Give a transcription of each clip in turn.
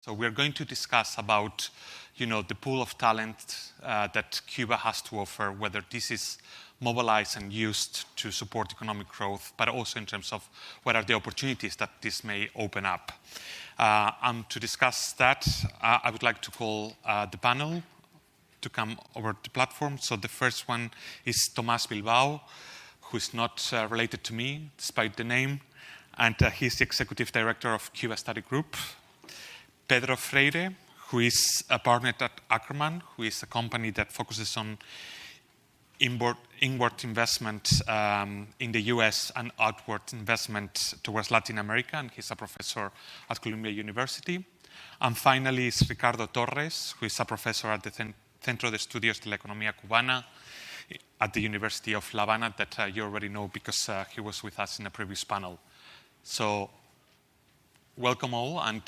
So we're going to discuss about, the pool of talent that Cuba has to offer, whether this is mobilized and used to support economic growth, but also in terms of what are the opportunities that this may open up. And to discuss that, I would like to call the panel to come over the platform. So the first one is Tomas Bilbao, who is not related to me, despite the name, and he's the executive director of Cuba Study Group. Pedro Freyre, who is a partner at Akerman, who is a company that focuses on inward investment in the US and outward investment towards Latin America, and he's a professor at Columbia University. And finally is Ricardo Torres, who is a professor at the Centro de Estudios de la Economía Cubana at the University of Havana that you already know because he was with us in a previous panel. So welcome all, and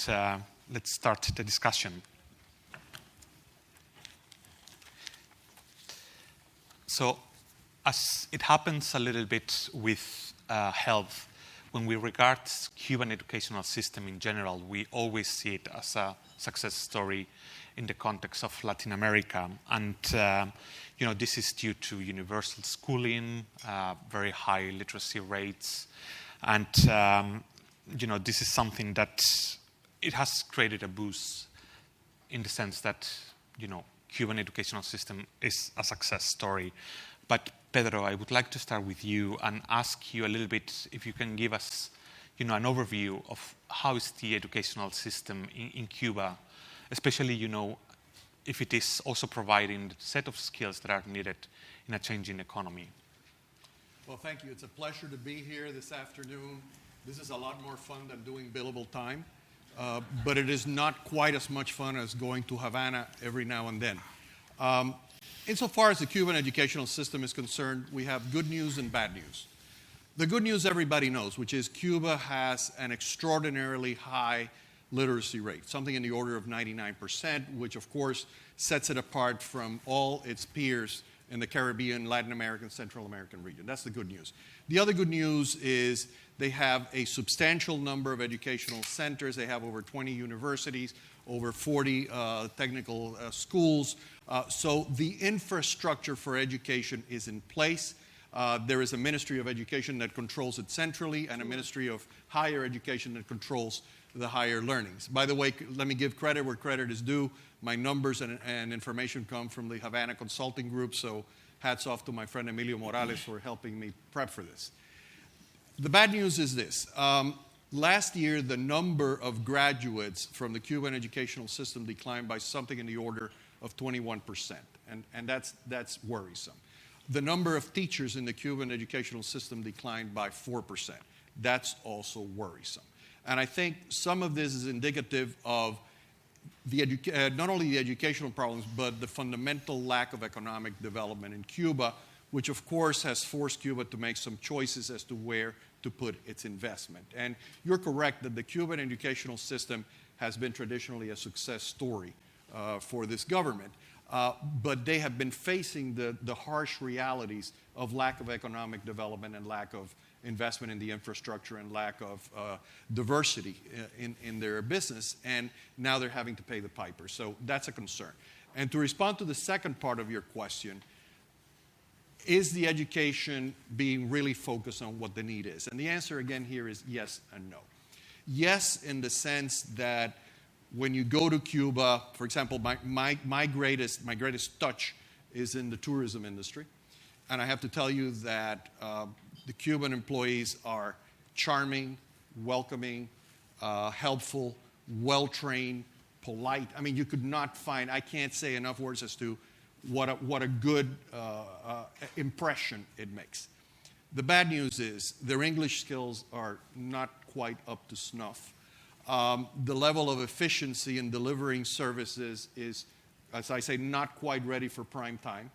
let's start the discussion. So as it happens a little bit with health, when we regard Cuban educational system in general, we always see it as a success story in the context of Latin America. And, this is due to universal schooling, very high literacy rates. And, this is something that it has created a boost in the sense that, Cuban educational system is a success story. But Pedro, I would like to start with you and ask you a little bit if you can give us, an overview of how is the educational system in Cuba, especially, if it is also providing the set of skills that are needed in a changing economy. Well, thank you. It's a pleasure to be here this afternoon. This is a lot more fun than doing billable time. But it is not quite as much fun as going to Havana every now and then. Insofar as the Cuban educational system is concerned, we have good news and bad news. The good news everybody knows, which is Cuba has an extraordinarily high literacy rate, something in the order of 99%, which of course sets it apart from all its peers in the Caribbean, Latin American, Central American region. That's the good news. The other good news is they have a substantial number of educational centers. They have over 20 universities, over 40 technical schools. So the infrastructure for education is in place. There is a Ministry of Education that controls it centrally and a Ministry of Higher Education that controls the higher learnings. By the way, let me give credit where credit is due. My numbers and information come from the Havana Consulting Group, so hats off to my friend Emilio Morales for helping me prep for this. The bad news is this. Last year, the number of graduates from the Cuban educational system declined by something in the order of 21%, and that's worrisome. The number of teachers in the Cuban educational system declined by 4%. That's also worrisome. And I think some of this is indicative of not only the educational problems, but the fundamental lack of economic development in Cuba, which of course has forced Cuba to make some choices as to where to put its investment. And you're correct that the Cuban educational system has been traditionally a success story for this government. But they have been facing the harsh realities of lack of economic development and lack of investment in the infrastructure and lack of diversity in their business, and now they're having to pay the piper. So that's a concern. And to respond to the second part of your question, is the education being really focused on what the need is? And the answer again here is yes and no. Yes, in the sense that when you go to Cuba, for example, my greatest touch is in the tourism industry. And I have to tell you that the Cuban employees are charming, welcoming, helpful, well-trained, polite. I mean, you could not find, I can't say enough words as to what a good impression it makes. The bad news is their English skills are not quite up to snuff. The level of efficiency in delivering services is, as I say, not quite ready for prime time.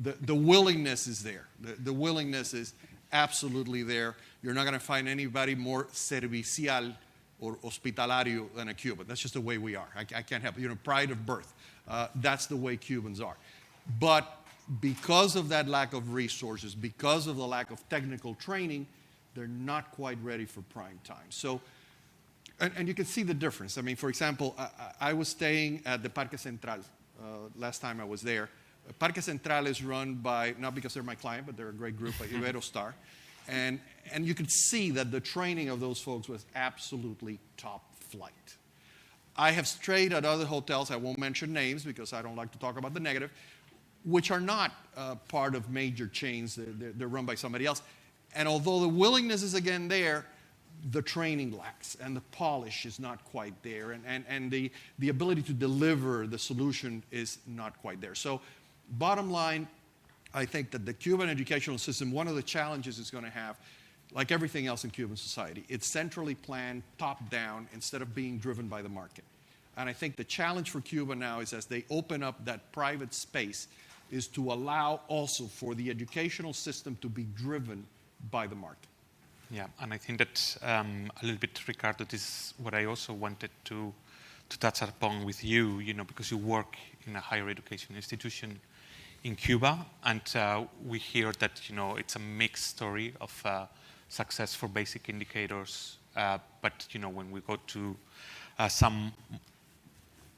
The willingness is there. The willingness is absolutely there. You're not going to find anybody more servicial or hospitalario than a Cuban. That's just the way we are. I can't help it. Pride of birth. That's the way Cubans are. But because of that lack of resources, because of the lack of technical training, they're not quite ready for prime time. So And you can see the difference. I mean, for example, I was staying at the Parque Central last time I was there. Parque Central is run by, not because they're my client, but they're a great group, like Iberostar. And you could see that the training of those folks was absolutely top flight. I have stayed at other hotels, I won't mention names because I don't like to talk about the negative, which are not part of major chains. They're run by somebody else. And although the willingness is again there, the training lacks and the polish is not quite there, and the ability to deliver the solution is not quite there. So bottom line, I think that the Cuban educational system, one of the challenges it's going to have, like everything else in Cuban society, it's centrally planned, top-down, instead of being driven by the market. And I think the challenge for Cuba now is, as they open up that private space, is to allow also for the educational system to be driven by the market. Yeah, and I think that a little bit, Ricardo, this is what I also wanted to touch upon with you, because you work in a higher education institution in Cuba, and we hear that, it's a mixed story of success for basic indicators, but, when we go to some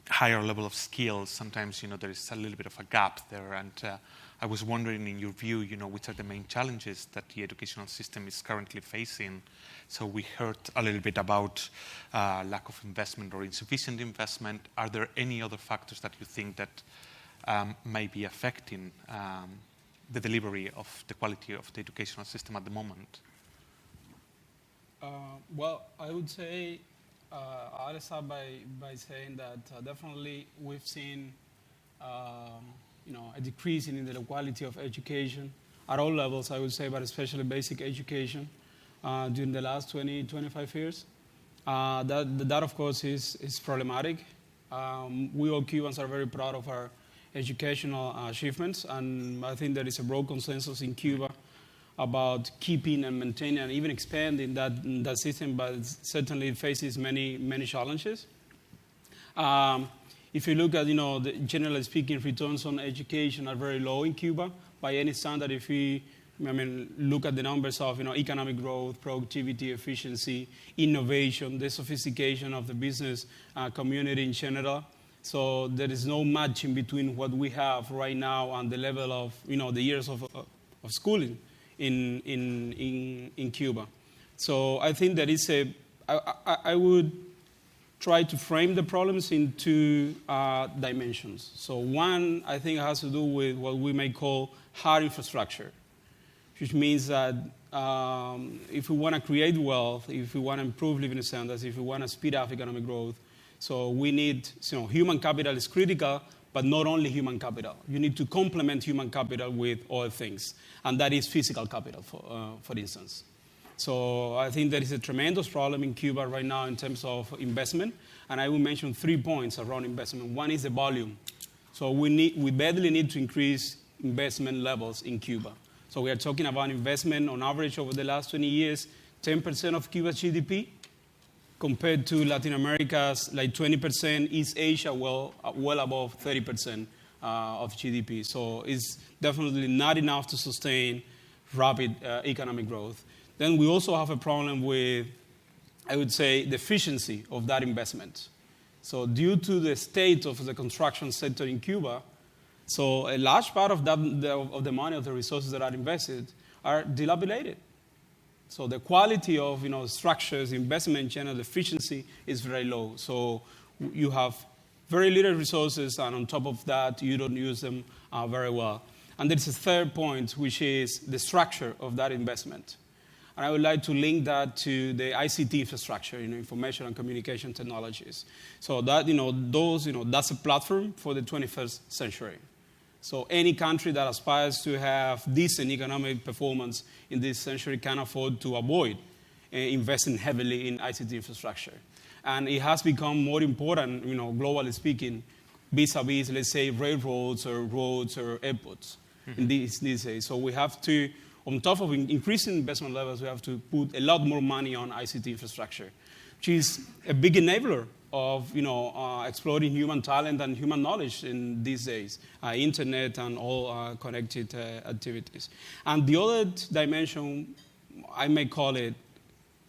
higher level of skills, sometimes, there is a little bit of a gap there, and I was wondering, in your view, which are the main challenges that the educational system is currently facing. So we heard a little bit about lack of investment or insufficient investment. Are there any other factors that you think that may be affecting the delivery of the quality of the educational system at the moment? Well, I would say, I'll start by saying that definitely we've seen a decrease in the quality of education at all levels, I would say, but especially basic education during the last 20, 25 years. That of course, is problematic. We all Cubans are very proud of our educational achievements, and I think there is a broad consensus in Cuba about keeping and maintaining and even expanding that system, but certainly it faces many challenges. If you look at, generally speaking, returns on education are very low in Cuba by any standard. If we, look at the numbers of, economic growth, productivity, efficiency, innovation, the sophistication of the business community in general. So there is no matching between what we have right now and the level of, the years of schooling in Cuba. So I think that is I would try to frame the problems in two dimensions. So one, I think, has to do with what we may call hard infrastructure, which means that if we want to create wealth, if we want to improve living standards, if we want to speed up economic growth, so we need, human capital is critical, but not only human capital. You need to complement human capital with other things, and that is physical capital, for instance. So I think there is a tremendous problem in Cuba right now in terms of investment, and I will mention 3 points around investment. One is the volume. So we badly need to increase investment levels in Cuba. So we are talking about investment on average over the last 20 years, 10% of Cuba's GDP, compared to Latin America's like 20%, East Asia well above 30% of GDP. So it's definitely not enough to sustain rapid economic growth. Then we also have a problem with, I would say, the efficiency of that investment. So due to the state of the construction sector in Cuba, so a large part of the money, of the resources that are invested, are dilapidated. So the quality of structures, investment, in general, efficiency is very low. So you have very little resources, and on top of that, you don't use them very well. And there's a third point, which is the structure of that investment. And I would like to link that to the ICT infrastructure, information and communication technologies. So that, that's a platform for the 21st century. So any country that aspires to have decent economic performance in this century can afford to avoid investing heavily in ICT infrastructure. And it has become more important, globally speaking, vis-a-vis, let's say, railroads or roads or airports in these days. So we have to, on top of increasing investment levels, we have to put a lot more money on ICT infrastructure, which is a big enabler of exploring human talent and human knowledge in these days, internet and all connected activities. And the other dimension, I may call it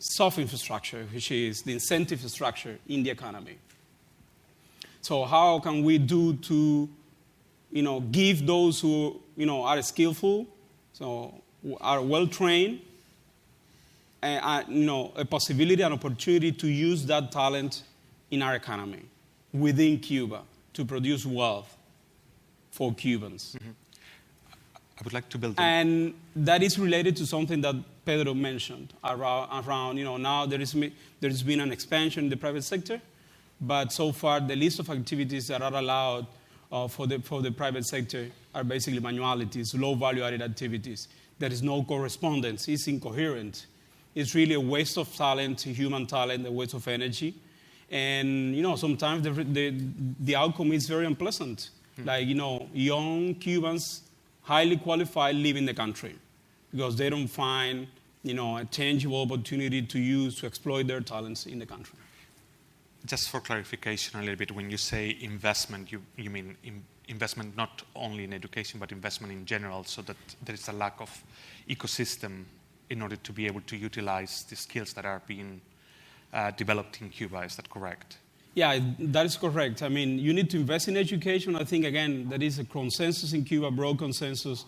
soft infrastructure, which is the incentive structure in the economy. So how can we do to, give those who, are skillful, so are well-trained, a possibility, an opportunity to use that talent in our economy within Cuba to produce wealth for Cubans. Mm-hmm. I would like to build on. And that is related to something that Pedro mentioned around now there's been an expansion in the private sector, but so far the list of activities that are allowed for the private sector are basically manualities, low value-added activities. There is no correspondence. It's incoherent. It's really a waste of talent, human talent, a waste of energy. And, sometimes the outcome is very unpleasant. Like, young Cubans, highly qualified, leaving the country because they don't find, a tangible opportunity to exploit their talents in the country. Just for clarification a little bit, when you say investment, you mean investment not only in education, but investment in general, so that there is a lack of ecosystem in order to be able to utilize the skills that are being developed in Cuba. Is that correct? Yeah, that is correct. I mean, you need to invest in education. I think, again, there is a consensus in Cuba, broad consensus.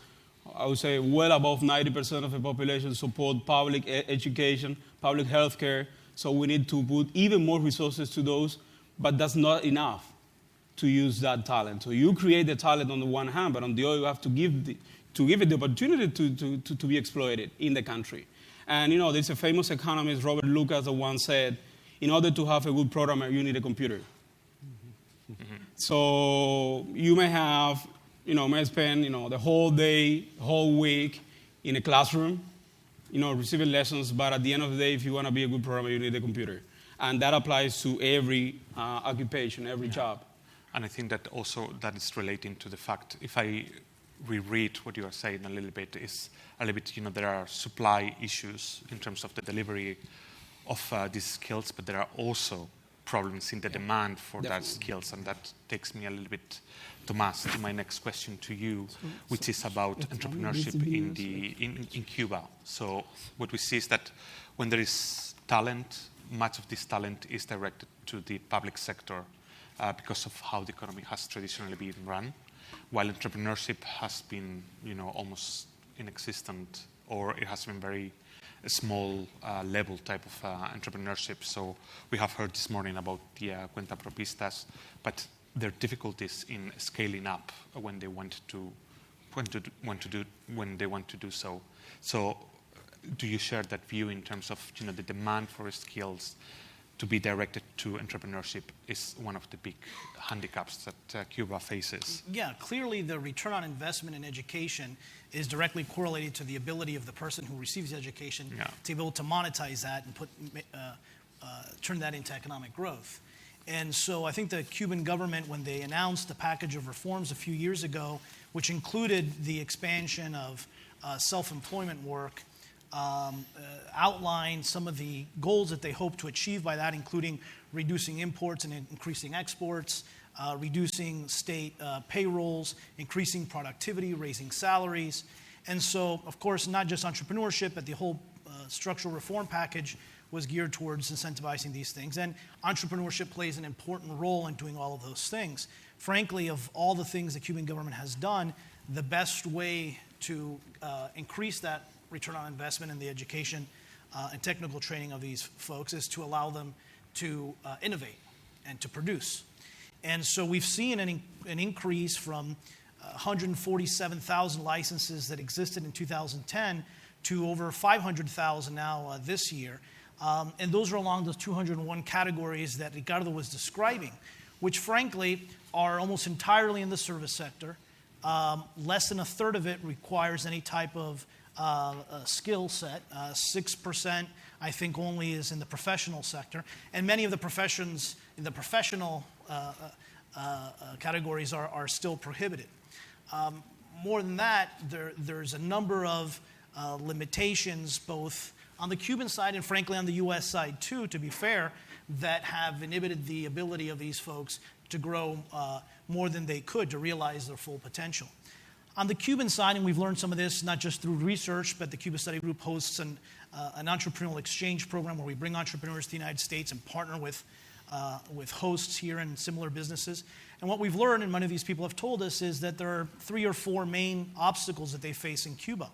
I would say well above 90% of the population support public education, public health care. So we need to put even more resources to those, but that's not enough to use that talent. So you create the talent on the one hand, but on the other you have to give it the opportunity to be exploited in the country. And there's a famous economist, Robert Lucas, that once said, in order to have a good programmer, you need a computer. Mm-hmm. So you may have, may spend, the whole day, whole week in a classroom, receiving lessons, but at the end of the day, if you want to be a good programmer, you need a computer. And that applies to every occupation, every job. And I think that also that is relating to the fact, if I reread what you are saying a little bit, there are supply issues in terms of the delivery of these skills, but there are also problems in the demand for that skills, and that takes me a little bit, Tomas, to my next question to you, which is about entrepreneurship in Cuba. So what we see is that when there is talent, much of this talent is directed to the public sector because of how the economy has traditionally been run, while entrepreneurship has been, almost inexistent, or it has been very small level type of entrepreneurship. So we have heard this morning about the Cuenta propistas, but there are difficulties in scaling up when they want to do so. So do you share that view in terms of the demand for skills to be directed to entrepreneurship is one of the big handicaps that Cuba faces? Yeah, clearly the return on investment in education is directly correlated to the ability of the person who receives the education to be able to monetize that and turn that into economic growth. And so I think the Cuban government, when they announced the package of reforms a few years ago, which included the expansion of self-employment work, outlined some of the goals that they hope to achieve by that, including reducing imports and increasing exports, reducing state payrolls, increasing productivity, raising salaries. And so, of course, not just entrepreneurship, but the whole structural reform package was geared towards incentivizing these things. And entrepreneurship plays an important role in doing all of those things. Frankly, of all the things the Cuban government has done, the best way to increase that return on investment in the education and technical training of these folks is to allow them to innovate and to produce. And so we've seen an increase from 147,000 licenses that existed in 2010 to over 500,000 now this year. And those are along those 201 categories that Ricardo was describing, which frankly are almost entirely in the service sector. Less than a third of it requires any type of skill set. 6%, I think, only is in the professional sector. And many of the professions in the professional categories are still prohibited. More than that, there's a number of limitations, both on the Cuban side and frankly on the U.S. side too, to be fair, that have inhibited the ability of these folks to grow more than they could, to realize their full potential. On the Cuban side, and we've learned some of this not just through research, but the Cuba Study Group hosts an entrepreneurial exchange program where we bring entrepreneurs to the United States and partner with hosts here and similar businesses. And what we've learned, and many of these people have told us, is that there are 3 or 4 main obstacles that they face in Cuba.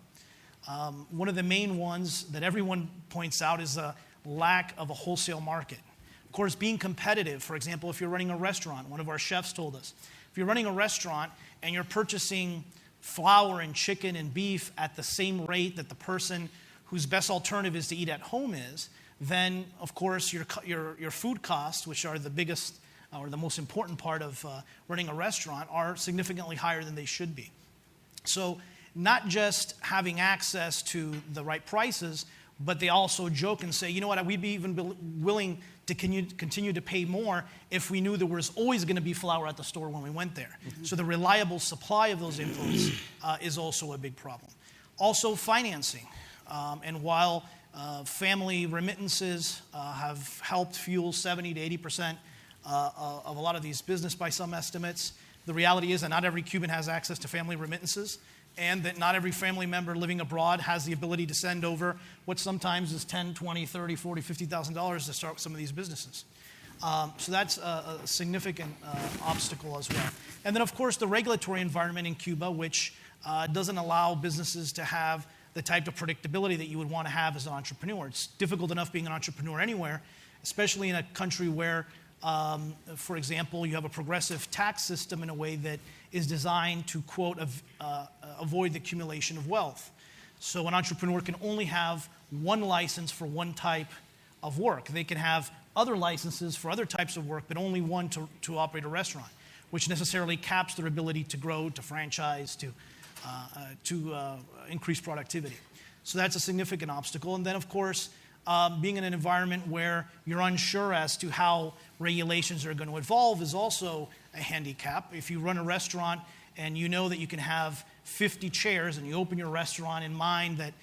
One of the main ones that everyone points out is a lack of a wholesale market. Of course, being competitive, for example, if you're running a restaurant, one of our chefs told us, if you're running a restaurant and you're purchasing flour and chicken and beef at the same rate that the person whose best alternative is to eat at home is, then, of course, your food costs, which are the biggest or the most important part of running a restaurant, are significantly higher than they should be. So not just having access to the right prices, but they also joke and say, you know what, we'd be even willing to continue to pay more if we knew there was always going to be flour at the store when we went there. Mm-hmm. So the reliable supply of those inputs is also a big problem. Also financing. And while family remittances have helped fuel 70 to 80% of a lot of these business by some estimates, the reality is that not every Cuban has access to family remittances, and that not every family member living abroad has the ability to send over what sometimes is $10,000, $20,000, $30,000, $40,000, $50,000 to start some of these businesses. So that's a significant obstacle as well. And then, of course, the regulatory environment in Cuba, which doesn't allow businesses to have the type of predictability that you would want to have as an entrepreneur. It's difficult enough being an entrepreneur anywhere, especially in a country where, for example, you have a progressive tax system in a way that is designed to, quote, avoid the accumulation of wealth. So an entrepreneur can only have one license for one type of work. They can have other licenses for other types of work, but only one to operate a restaurant, which necessarily caps their ability to grow, to franchise, to increase productivity. So that's a significant obstacle. And then, of course, being in an environment where you're unsure as to how regulations are going to evolve is also a handicap. If you run a restaurant and you know that you can have 50 chairs and you open your restaurant in mind that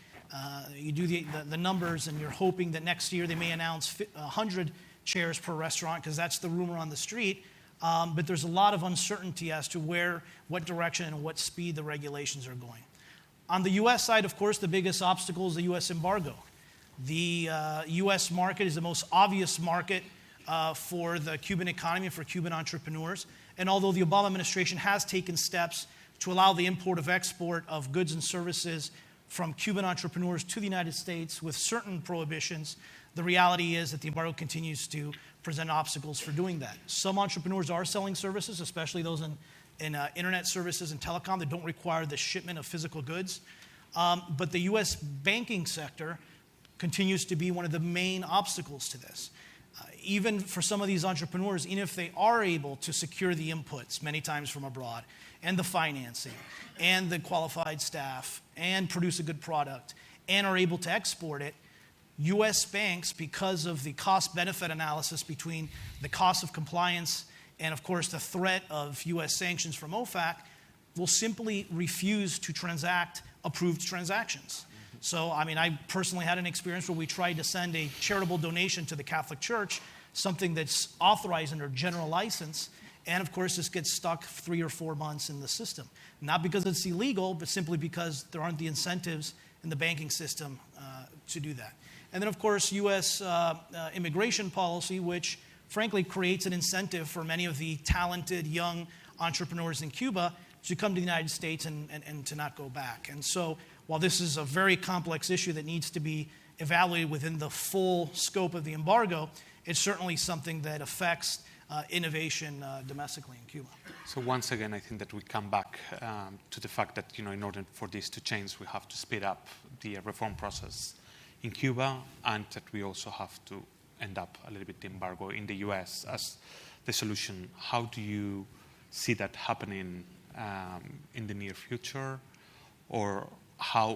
you do the numbers and you're hoping that next year they may announce 100 chairs per restaurant because that's the rumor on the street, but there's a lot of uncertainty as to what direction and what speed the regulations are going. On the U.S. side, of course, the biggest obstacle is the U.S. embargo. The U.S. market is the most obvious market for the Cuban economy and for Cuban entrepreneurs. And although the Obama administration has taken steps to allow the import of export of goods and services from Cuban entrepreneurs to the United States with certain prohibitions, the reality is that the embargo continues to present obstacles for doing that. Some entrepreneurs are selling services, especially those in internet services and telecom that don't require the shipment of physical goods. But the U.S. banking sector continues to be one of the main obstacles to this. Even for some of these entrepreneurs, even if they are able to secure the inputs, many times from abroad, and the financing, and the qualified staff, and produce a good product, and are able to export it, U.S. banks, because of the cost-benefit analysis between the cost of compliance and, of course, the threat of U.S. sanctions from OFAC, will simply refuse to transact approved transactions. So, I personally had an experience where we tried to send a charitable donation to the Catholic Church, something that's authorized under general license, and of course this gets stuck 3 or 4 months in the system. Not because it's illegal, but simply because there aren't the incentives in the banking system to do that. And then, of course, U.S. Immigration policy, which frankly creates an incentive for many of the talented young entrepreneurs in Cuba to come to the United States and to not go back. And so, while this is a very complex issue that needs to be evaluated within the full scope of the embargo, it's certainly something that affects innovation domestically in Cuba. So once again, I think that we come back to the fact that, in order for this to change, we have to speed up the reform process in Cuba, and that we also have to end up a little bit the embargo in the U.S. as the solution. How do you see that happening in the near future, or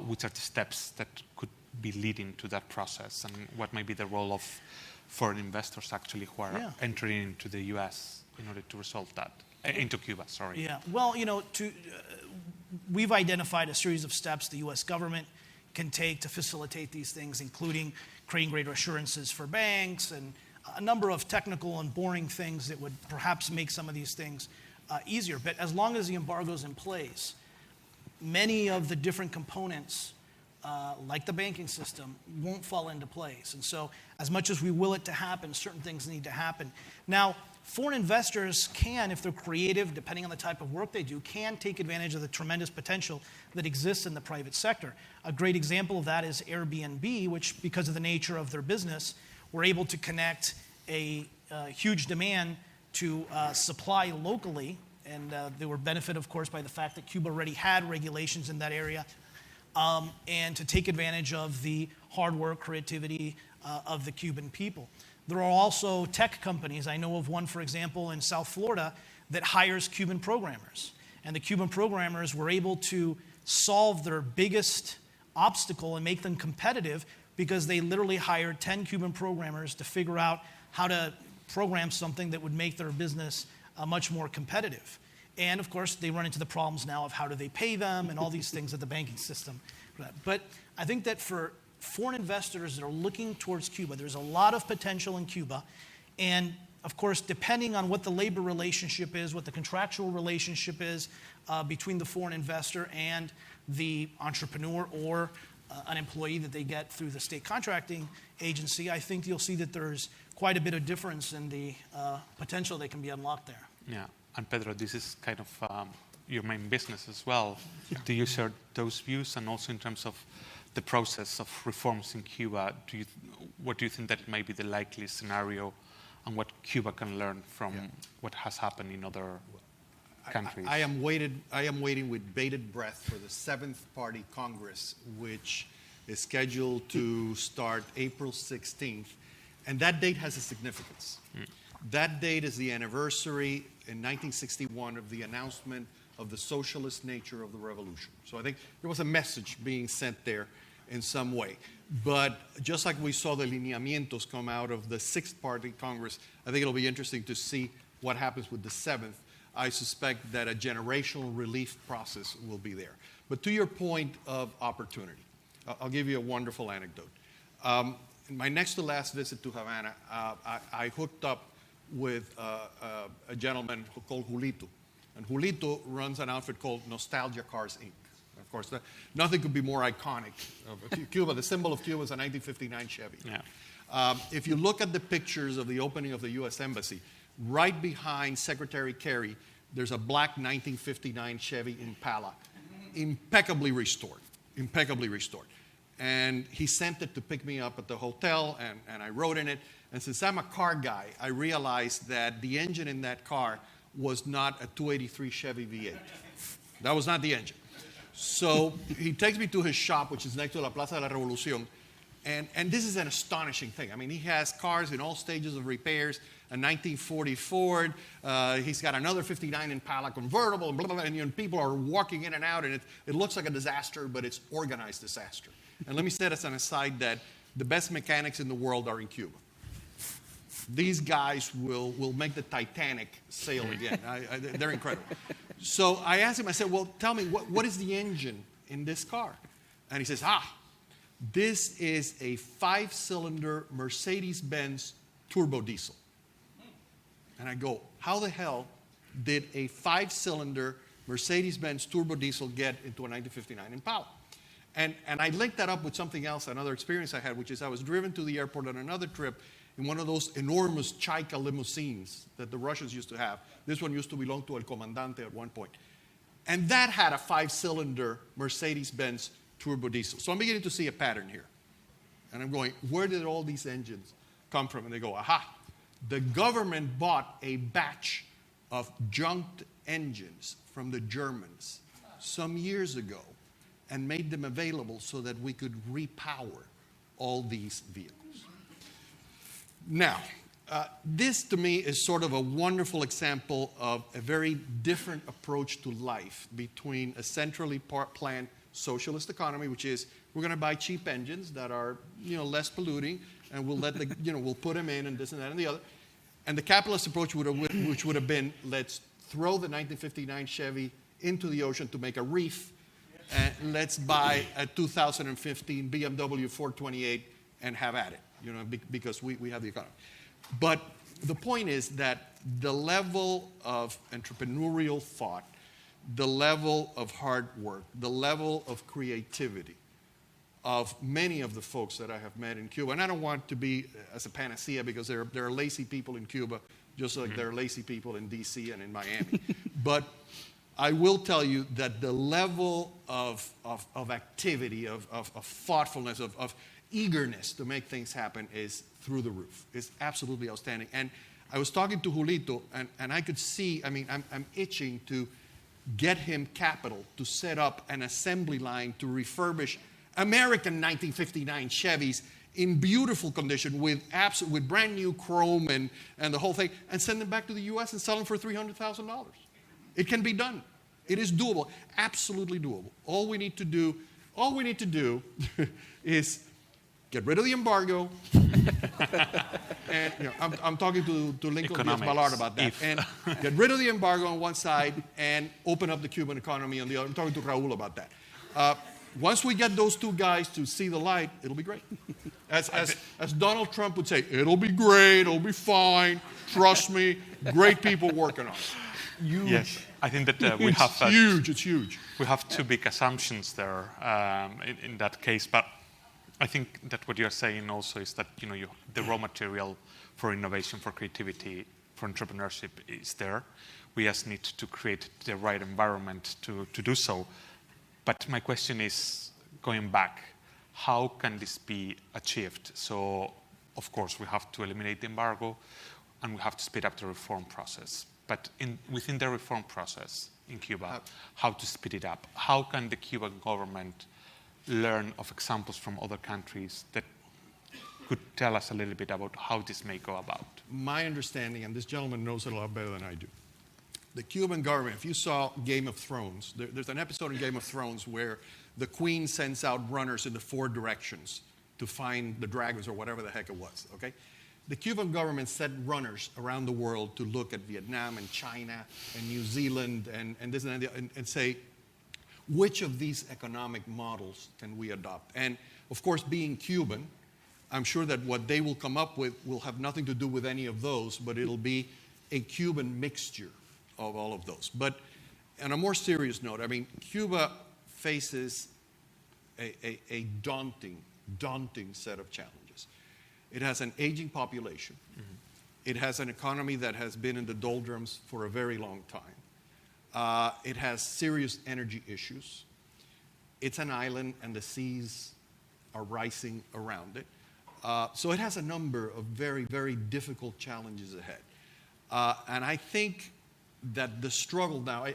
which are the steps that could be leading to that process, and what might be the role of foreign investors actually who are entering into the U.S. in order to resolve that, into Cuba, sorry. Yeah, well, we've identified a series of steps the U.S. government can take to facilitate these things, including creating greater assurances for banks and a number of technical and boring things that would perhaps make some of these things easier. But as long as the embargo is in place, many of the different components, like the banking system, won't fall into place. And so as much as we will it to happen, certain things need to happen. Now, foreign investors can, if they're creative, depending on the type of work they do, can take advantage of the tremendous potential that exists in the private sector. A great example of that is Airbnb, which, because of the nature of their business, were able to connect a huge demand to supply locally. And they were benefited, of course, by the fact that Cuba already had regulations in that area, and to take advantage of the hard work, creativity of the Cuban people. There are also tech companies. I know of one, for example, in South Florida that hires Cuban programmers. And the Cuban programmers were able to solve their biggest obstacle and make them competitive because they literally hired 10 Cuban programmers to figure out how to program something that would make their business much more competitive. And of course, they run into the problems now of how do they pay them and all these things of the banking system. But I think that for foreign investors that are looking towards Cuba, there's a lot of potential in Cuba. And of course, depending on what the labor relationship is, what the contractual relationship is between the foreign investor and the entrepreneur or an employee that they get through the state contracting agency, I think you'll see that there's quite a bit of difference in the potential that can be unlocked there. Yeah, and Pedro, this is kind of your main business as well. Yeah. Do you share those views? And also in terms of the process of reforms in Cuba, what do you think that may be the likely scenario and what Cuba can learn from what has happened in other countries? I am waiting with bated breath for the 7th Party Congress, which is scheduled to start April 16th. And that date has a significance. That date is the anniversary in 1961 of the announcement of the socialist nature of the revolution. So I think there was a message being sent there in some way. But just like we saw the lineamientos come out of the 6th Party Congress, I think it'll be interesting to see what happens with the 7th. I suspect that a generational relief process will be there. But to your point of opportunity, I'll give you a wonderful anecdote. In my next to last visit to Havana, I hooked up with a gentleman called Julito. And Julito runs an outfit called Nostalgia Cars, Inc. Of course, nothing could be more iconic. Cuba, the symbol of Cuba is a 1959 Chevy. Yeah. If you look at the pictures of the opening of the U.S. Embassy, right behind Secretary Kerry, there's a black 1959 Chevy Impala, impeccably restored, impeccably restored. And he sent it to pick me up at the hotel, and I rode in it. And since I'm a car guy, I realized that the engine in that car was not a 283 Chevy V8. That was not the engine. So he takes me to his shop, which is next to La Plaza de la Revolución. And this is an astonishing thing. I mean, he has cars in all stages of repairs, a 1940 Ford. He's got another 59 Impala convertible, blah, blah, blah, and people are walking in and out, and it looks like a disaster, but it's organized disaster. And let me say as an aside that the best mechanics in the world are in Cuba. These guys will make the Titanic sail again. They're incredible. So I asked him, I said, well, tell me, what is the engine in this car? And he says, this is a 5-cylinder Mercedes-Benz turbo diesel. And I go, how the hell did a 5-cylinder Mercedes-Benz turbo diesel get into a 1959 Impala? And I linked that up with something else, another experience I had, which is I was driven to the airport on another trip in one of those enormous Chaika limousines that the Russians used to have. This one used to belong to El Comandante at one point. And that had a 5-cylinder Mercedes-Benz turbo diesel. So I'm beginning to see a pattern here. And I'm going, where did all these engines come from? And they go, the government bought a batch of junked engines from the Germans some years ago and made them available so that we could repower all these vehicles. Now, this to me is sort of a wonderful example of a very different approach to life between a centrally planned socialist economy, which is we're going to buy cheap engines that are less polluting, and we'll let we'll put them in and this and that and the other, and the capitalist approach which would have been let's throw the 1959 Chevy into the ocean to make a reef, and let's buy a 2015 BMW 428 and have at it. Because we have the economy. But the point is that the level of entrepreneurial thought, the level of hard work, the level of creativity of many of the folks that I have met in Cuba. And I don't want to be as a panacea, because there are lazy people in Cuba, just like there are lazy people in DC and in Miami. But I will tell you that the level of activity, of thoughtfulness, of eagerness to make things happen is through the roof. It's absolutely outstanding. And I was talking to Julito, and I could see, I mean, I'm itching to get him capital to set up an assembly line to refurbish American 1959 Chevys in beautiful condition with brand new chrome and the whole thing, and send them back to the U.S. and sell them for $300,000. It can be done. It is doable, absolutely doable. All we need to do is get rid of the embargo. And I'm talking to Lincoln Diaz-Balart about that. And get rid of the embargo on one side and open up the Cuban economy on the other. I'm talking to Raul about that. Once we get those two guys to see the light, it'll be great. As Donald Trump would say, it'll be great, it'll be fine, trust me, great people working on it. Huge. Yes, I think that we have... It's huge. We have two big assumptions there in that case, but I think that what you're saying also is that the raw material for innovation, for creativity, for entrepreneurship is there. We just need to create the right environment to do so. But my question is, going back, how can this be achieved? So, of course, we have to eliminate the embargo, and we have to speed up the reform process. But within the reform process in Cuba, how to speed it up? How can the Cuban government learn of examples from other countries that could tell us a little bit about how this may go about? My understanding, and this gentleman knows it a lot better than I do, the Cuban government, if you saw Game of Thrones, there's an episode in Game of Thrones where the queen sends out runners in the 4 directions to find the dragons or whatever the heck it was, okay? The Cuban government sent runners around the world to look at Vietnam and China and New Zealand and this and that and say, which of these economic models can we adopt? And of course, being Cuban, I'm sure that what they will come up with will have nothing to do with any of those, but it'll be a Cuban mixture of all of those. But on a more serious note, I mean, Cuba faces a daunting set of challenges. It has an aging population. Mm-hmm. It has an economy that has been in the doldrums for a very long time. It has serious energy issues. It's an island, and the seas are rising around it. So it has a number of very, very difficult challenges ahead. And I think that the struggle now,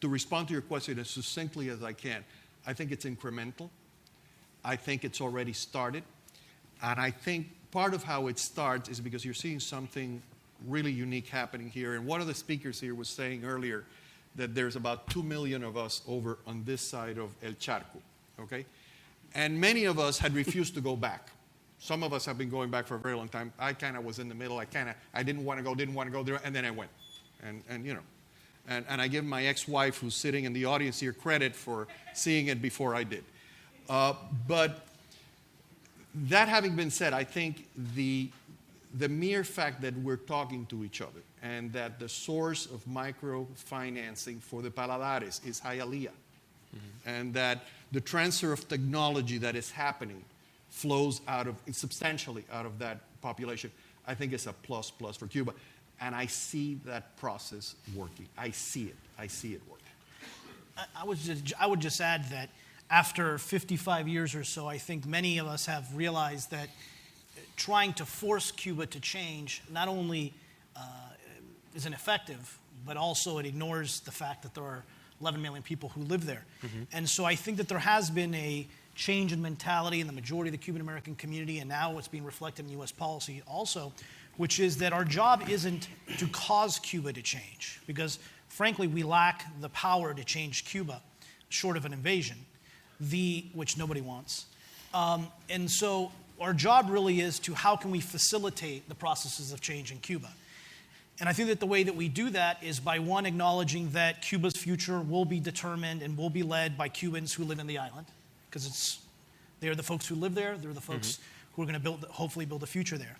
to respond to your question as succinctly as I can, I think it's incremental. I think it's already started. And I think part of how it starts is because you're seeing something really unique happening here. And one of the speakers here was saying earlier that there's about 2 million of us over on this side of El Charco, okay? And many of us had refused to go back. Some of us have been going back for a very long time. I kind of was in the middle. I didn't want to go there, and then I went. And I give my ex-wife, who's sitting in the audience here, credit for seeing it before I did. But that having been said, I think the mere fact that we're talking to each other and that the source of microfinancing for the Paladares is Hialeah, mm-hmm. and that the transfer of technology that is happening flows substantially out of that population, I think it's a plus for Cuba. And I see that process working. I see it working. I would just add that after 55 years or so, I think many of us have realized that trying to force Cuba to change not only isn't effective, but also it ignores the fact that there are 11 million people who live there. Mm-hmm. And so I think that there has been a change in mentality in the majority of the Cuban American community, and now it's being reflected in U.S. policy also, which is that our job isn't to cause Cuba to change, because frankly, we lack the power to change Cuba, short of an invasion, which nobody wants. And so our job really is to how can we facilitate the processes of change in Cuba. And I think that the way that we do that is by, one, acknowledging that Cuba's future will be determined and will be led by Cubans who live in the island, because they're the folks who live there, they're the folks mm-hmm. who are going to hopefully build a future there.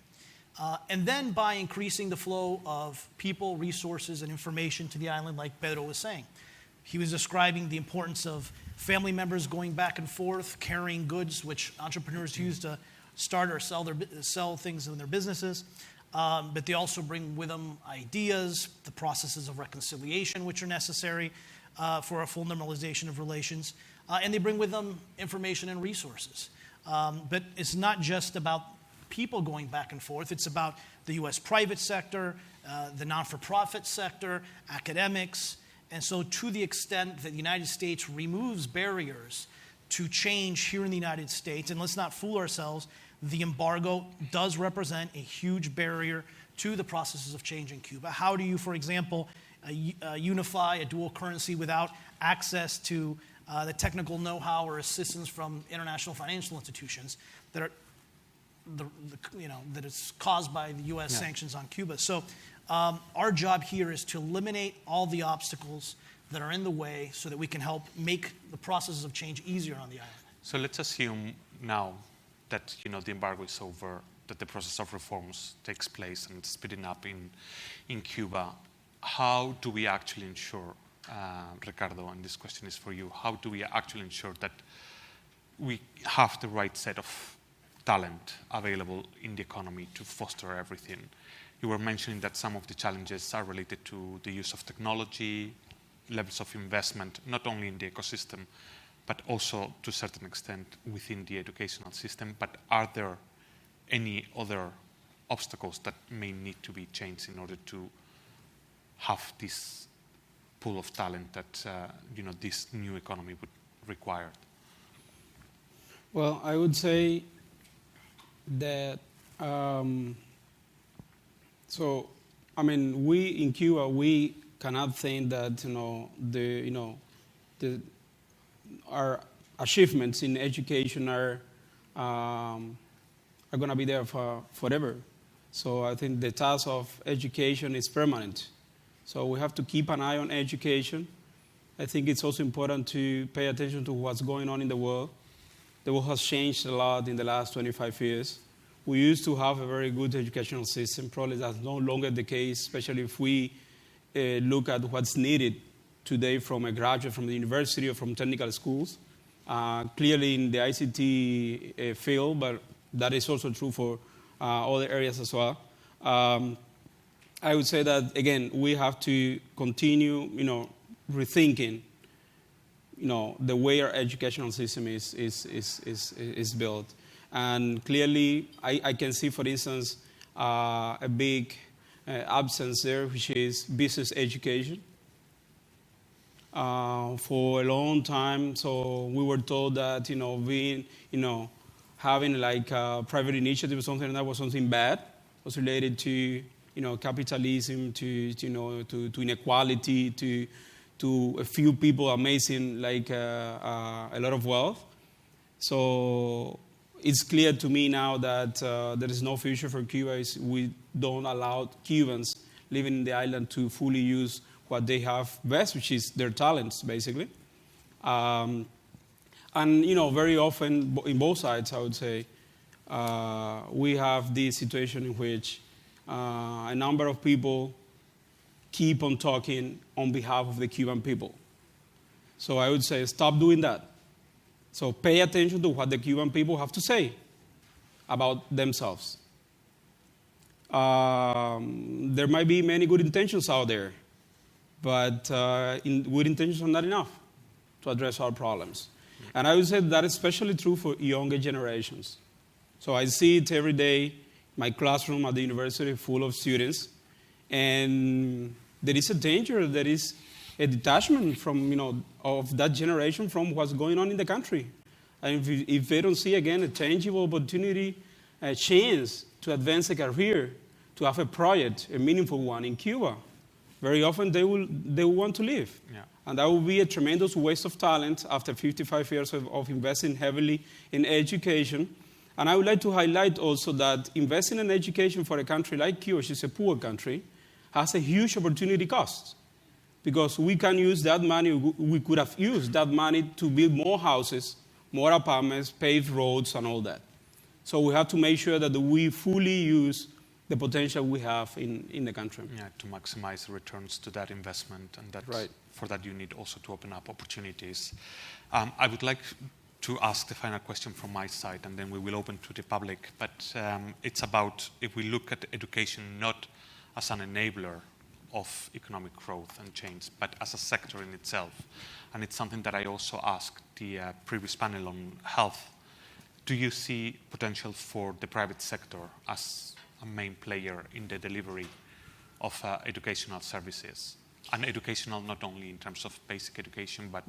And then by increasing the flow of people, resources, and information to the island, like Pedro was saying. He was describing the importance of family members going back and forth, carrying goods, which entrepreneurs use to start or sell things in their businesses. But they also bring with them ideas, the processes of reconciliation, which are necessary for a full normalization of relations. And they bring with them information and resources. But it's not just about people going back and forth. It's about the U.S. private sector, the non-for-profit sector, academics. And so to the extent that the United States removes barriers to change here in the United States, and let's not fool ourselves, the embargo does represent a huge barrier to the processes of change in Cuba. How do you, for example, unify a dual currency without access to the technical know-how or assistance from international financial institutions that are, that is caused by the U.S. sanctions on Cuba? So our job here is to eliminate all the obstacles that are in the way so that we can help make the processes of change easier on the island. So let's assume now that the embargo is over, that the process of reforms takes place and it's speeding up in Cuba. How do we actually ensure, Ricardo, and this question is for you, how do we actually ensure that we have the right set of talent available in the economy to foster everything? You were mentioning that some of the challenges are related to the use of technology, levels of investment, not only in the ecosystem, but also to a certain extent within the educational system. But are there any other obstacles that may need to be changed in order to have this pool of talent that this new economy would require? Well, I would say that we in Cuba, we cannot think that our achievements in education are going to be there forever. So I think the task of education is permanent. So we have to keep an eye on education. I think it's also important to pay attention to what's going on in the world. The world has changed a lot in the last 25 years. We used to have a very good educational system. Probably that's no longer the case, especially if we look at what's needed today from a graduate from the university or from technical schools. Clearly in the ICT field, but that is also true for other areas as well. I would say that, again, we have to continue, rethinking, the way our educational system is built. And clearly, I can see, for instance, a big absence there, which is business education. For a long time, so we were told that, having like private initiative or something like that was something bad. It was related to, capitalism, to inequality, to a few people amassing like a lot of wealth. So it's clear to me now that there is no future for Cuba. We don't allow Cubans living in the island to fully use what they have best, which is their talents, basically. And, very often, in both sides, I would say, we have this situation in which a number of people keep on talking on behalf of the Cuban people. So I would say, stop doing that. So pay attention to what the Cuban people have to say about themselves. There might be many good intentions out there, but good intentions are not enough to address our problems. And I would say that is especially true for younger generations. So I see it every day, my classroom at the university full of students, and there is a danger, there is a detachment from, of that generation from what's going on in the country. And if they don't see, again, a tangible opportunity, a chance to advance a career, to have a project, a meaningful one in Cuba, very often they will want to leave. Yeah. And that will be a tremendous waste of talent after 55 years of investing heavily in education. And I would like to highlight also that investing in education for a country like Cuba, which is a poor country, has a huge opportunity cost. Because we can use that money, we could have used that money to build more houses, more apartments, paved roads, and all that. So we have to make sure that we fully use the potential we have in the country. Yeah, to maximize returns to that investment, and that Right. for that you need also to open up opportunities. I would like to ask the final question from my side, and then we will open to the public. But it's about if we look at education not as an enabler of economic growth and change, but as a sector in itself. And it's something that I also asked the previous panel on health. Do you see potential for the private sector as a main player in the delivery of educational services? And educational not only in terms of basic education, but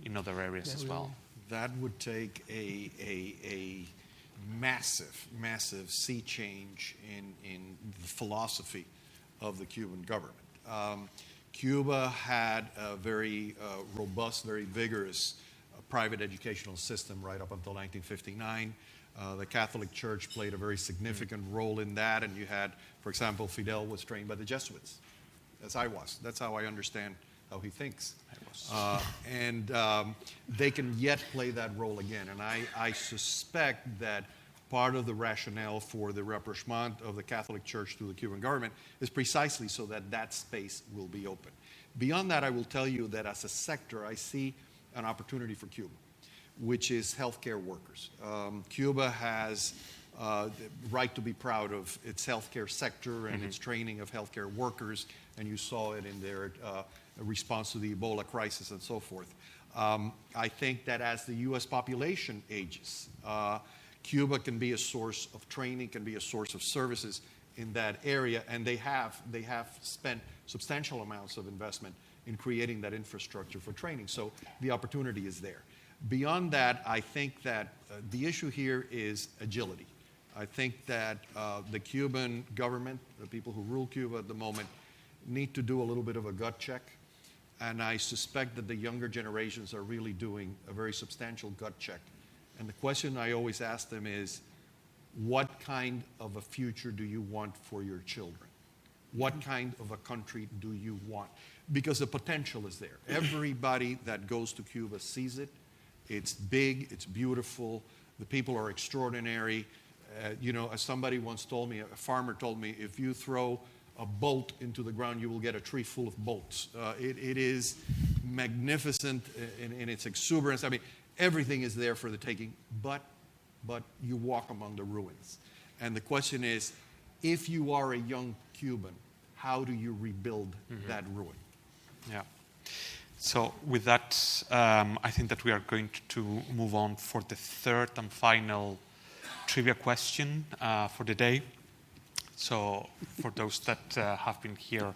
in other areas as well. That would take a massive sea change in the philosophy of the Cuban government. Cuba had a very robust, very vigorous private educational system right up until 1959. The Catholic Church played a very significant role in that, and you had, for example, Fidel was trained by the Jesuits, as I was. That's how I understand how he thinks. They can yet play that role again. And I suspect that part of the rationale for the rapprochement of the Catholic Church to the Cuban government is precisely so that that space will be open. Beyond that, I will tell you that as a sector, I see an opportunity for Cuba, which is healthcare workers. Cuba has the right to be proud of its healthcare sector and its training of healthcare workers, and you saw it in their response to the Ebola crisis and so forth. I think that as the U.S. population ages, Cuba can be a source of training, can be a source of services in that area, and they have spent substantial amounts of investment in creating that infrastructure for training. So the opportunity is there. Beyond that, I think that the issue here is agility. I think that the Cuban government, the people who rule Cuba at the moment, need to do a little bit of a gut check. And I suspect that the younger generations are really doing a very substantial gut check. And the question I always ask them is, what kind of a future do you want for your children? What kind of a country do you want? Because the potential is there. Everybody that goes to Cuba sees it. It's big, it's beautiful, the people are extraordinary. As somebody once told me, a farmer told me, if you throw a bolt into the ground, you will get a tree full of bolts. It is magnificent in its exuberance. I mean, everything is there for the taking, but you walk among the ruins. And the question is, if you are a young Cuban, how do you rebuild that ruin? Yeah. So with that, I think that we are going to move on for the third and final trivia question for the day. So for those that have been here,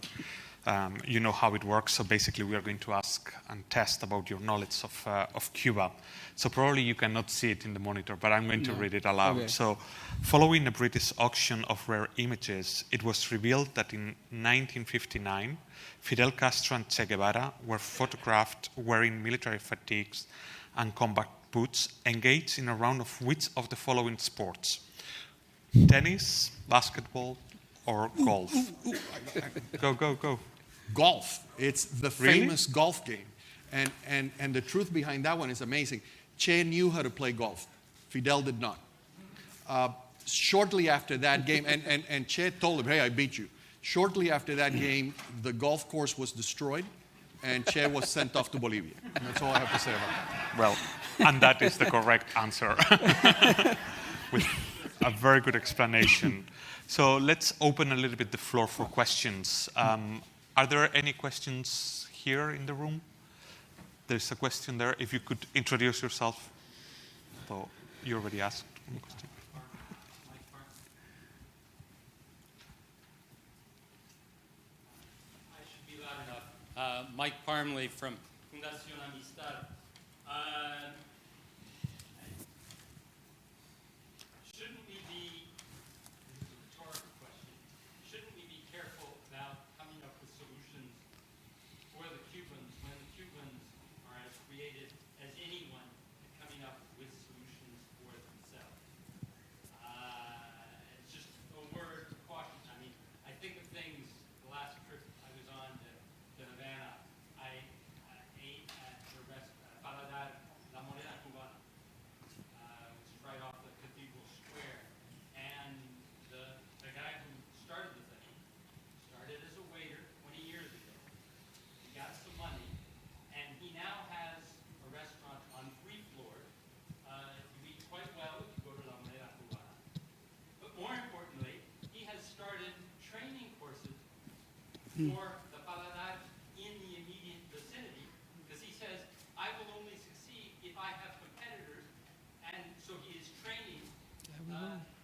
you know how it works. So basically, we are going to ask and test about your knowledge of Cuba. So probably you cannot see it in the monitor, but I'm going to read it aloud. Okay. So following a British auction of rare images, it was revealed that in 1959, Fidel Castro and Che Guevara were photographed wearing military fatigues and combat boots, engaged in a round of which of the following sports? Tennis, basketball, or golf? Go. Golf. It's the famous golf game. And the truth behind that one is amazing. Che knew how to play golf. Fidel did not. Shortly after that game, and Che told him, hey, I beat you. Shortly after that game, the golf course was destroyed, and Che was sent off to Bolivia. And that's all I have to say about that. Well, and that is the correct answer. With a very good explanation. So let's open a little bit the floor for questions. Are there any questions here in the room? There's a question there. If you could introduce yourself. So you already asked one question. I should be loud enough. Mike Parmley from Fundación Amistad. Shouldn't we be, this is a rhetorical question, shouldn't we be careful about coming up with solutions for the Cubans when the Cubans are as creative as anyone at coming up with solutions for themselves? It's just a word of caution. I mean, I think of things, the last trip I was on to Havana, I ate at the Paladar La Moneda Cubana, which is right off the Cathedral Square. And the guy who for the paladar in the immediate vicinity, because he says, I will only succeed if I have competitors, and so he is training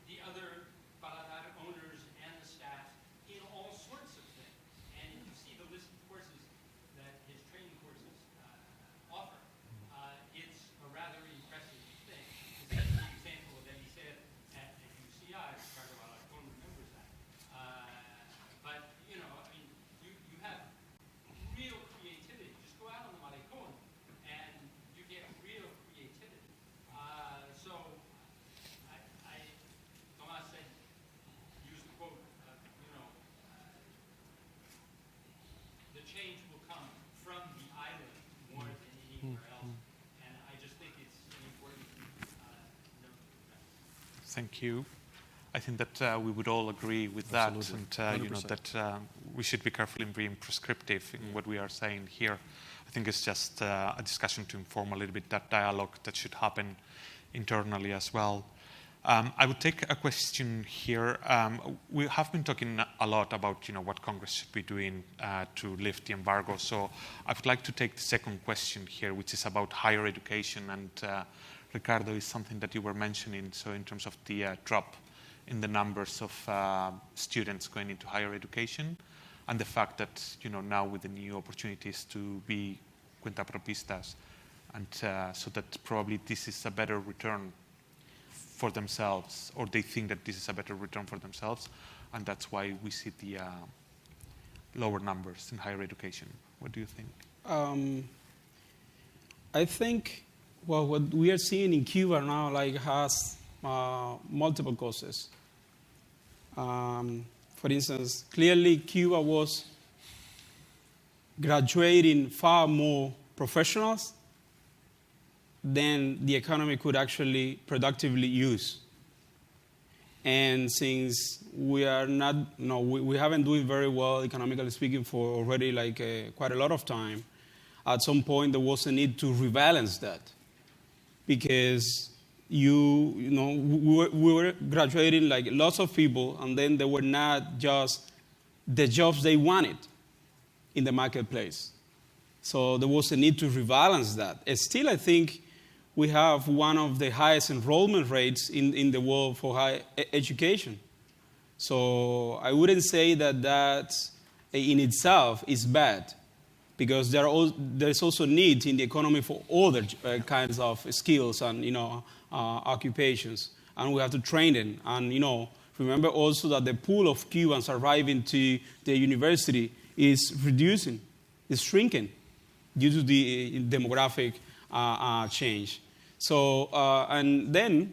the other paladar owners and the staff in all sorts of things. And if you see the list of courses that his training courses offer, it's a rather impressive thing. This is the example that he said at UCI, Ricardo Torres remembers that. But, you know, I mean, you have real creativity. Just go out on the Malecon and you get real creativity. So, Tomas said, use the quote, you know, the change will come from the island more than anywhere else. And I just think it's an important note. Thank you. I think that we would all agree with that, and you know that we should be careful in being prescriptive in what we are saying here. I think it's just a discussion to inform a little bit that dialogue that should happen internally as well. I would take a question here. We have been talking a lot about what Congress should be doing to lift the embargo. So I would like to take the second question here, which is about higher education. And Ricardo, is something that you were mentioning. So in terms of the drop in the numbers of students going into higher education, and the fact that now with the new opportunities to be Cuenta propistas, and so that probably this is a better return for themselves, or they think that this is a better return for themselves, and that's why we see the lower numbers in higher education. What do you think? I think what we are seeing in Cuba now has multiple causes. For instance, clearly Cuba was graduating far more professionals than the economy could actually productively use. And since we are not, we haven't doing very well economically speaking for already quite a lot of time, at some point there was a need to rebalance that, because we were graduating lots of people, and then they were not just the jobs they wanted in the marketplace. So there was a need to rebalance that. And still, I think we have one of the highest enrollment rates in the world for higher education. So I wouldn't say that in itself is bad, because there's also need in the economy for other kinds of skills and occupations, and we have to train them. And remember also that the pool of Cubans arriving to the university is reducing, is shrinking due to the demographic change. So and then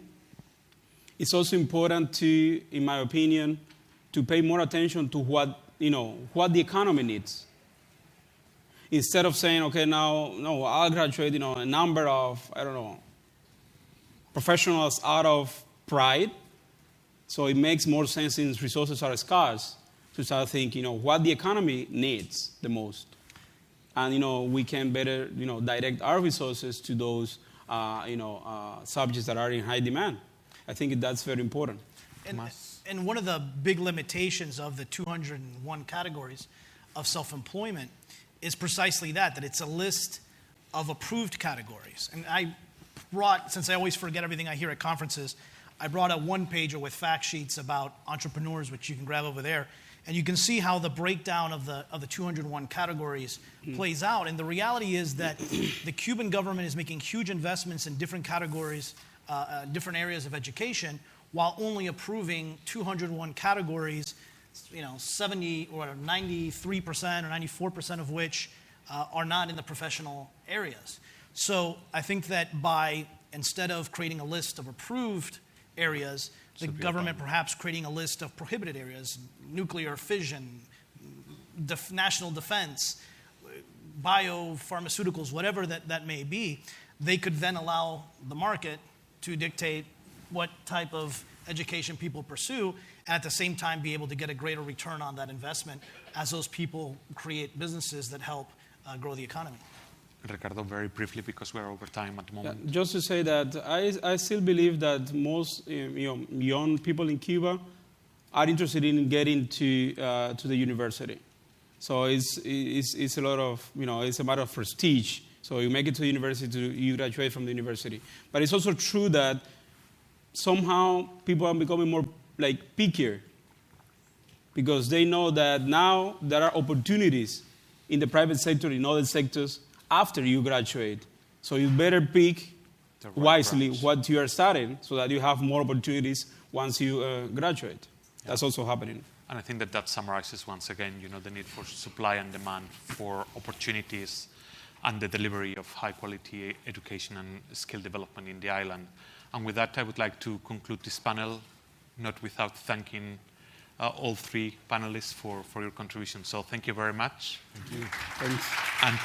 it's also important to, in my opinion, to pay more attention to what the economy needs. Instead of saying, okay, I'll graduate, a number of, professionals out of pride. So it makes more sense, since resources are scarce, to start thinking, what the economy needs the most. And, we can better, direct our resources to those, subjects that are in high demand. I think that's very important. And one of the big limitations of the 201 categories of self-employment is precisely that it's a list of approved categories. And I brought, since I always forget everything I hear at conferences, I brought a one-pager with fact sheets about entrepreneurs, which you can grab over there. And you can see how the breakdown of the 201 categories plays out. And the reality is that the Cuban government is making huge investments in different categories, different areas of education, while only approving 201 categories, 70 or 93% or 94% of which are not in the professional areas. So I think that instead of creating a list of approved areas, the government perhaps creating a list of prohibited areas, nuclear fission, national defense, biopharmaceuticals, whatever that may be, they could then allow the market to dictate what type of education people pursue, and at the same time be able to get a greater return on that investment as those people create businesses that help grow the economy. Ricardo, very briefly, because we're over time at the moment. Yeah, just to say that I still believe that most young people in Cuba are interested in getting to the university. So it's a lot of, it's a matter of prestige. So you make it to the university, you graduate from the university. But it's also true that somehow people are becoming more pickier, because they know that now there are opportunities in the private sector, in other sectors, after you graduate. So you better pick wisely what you are studying so that you have more opportunities once you graduate. Yeah. That's also happening. And I think that summarizes once again, the need for supply and demand for opportunities and the delivery of high-quality education and skill development in the island. And with that, I would like to conclude this panel, not without thanking all three panelists for your contribution. So thank you very much. Thank you. Thanks. And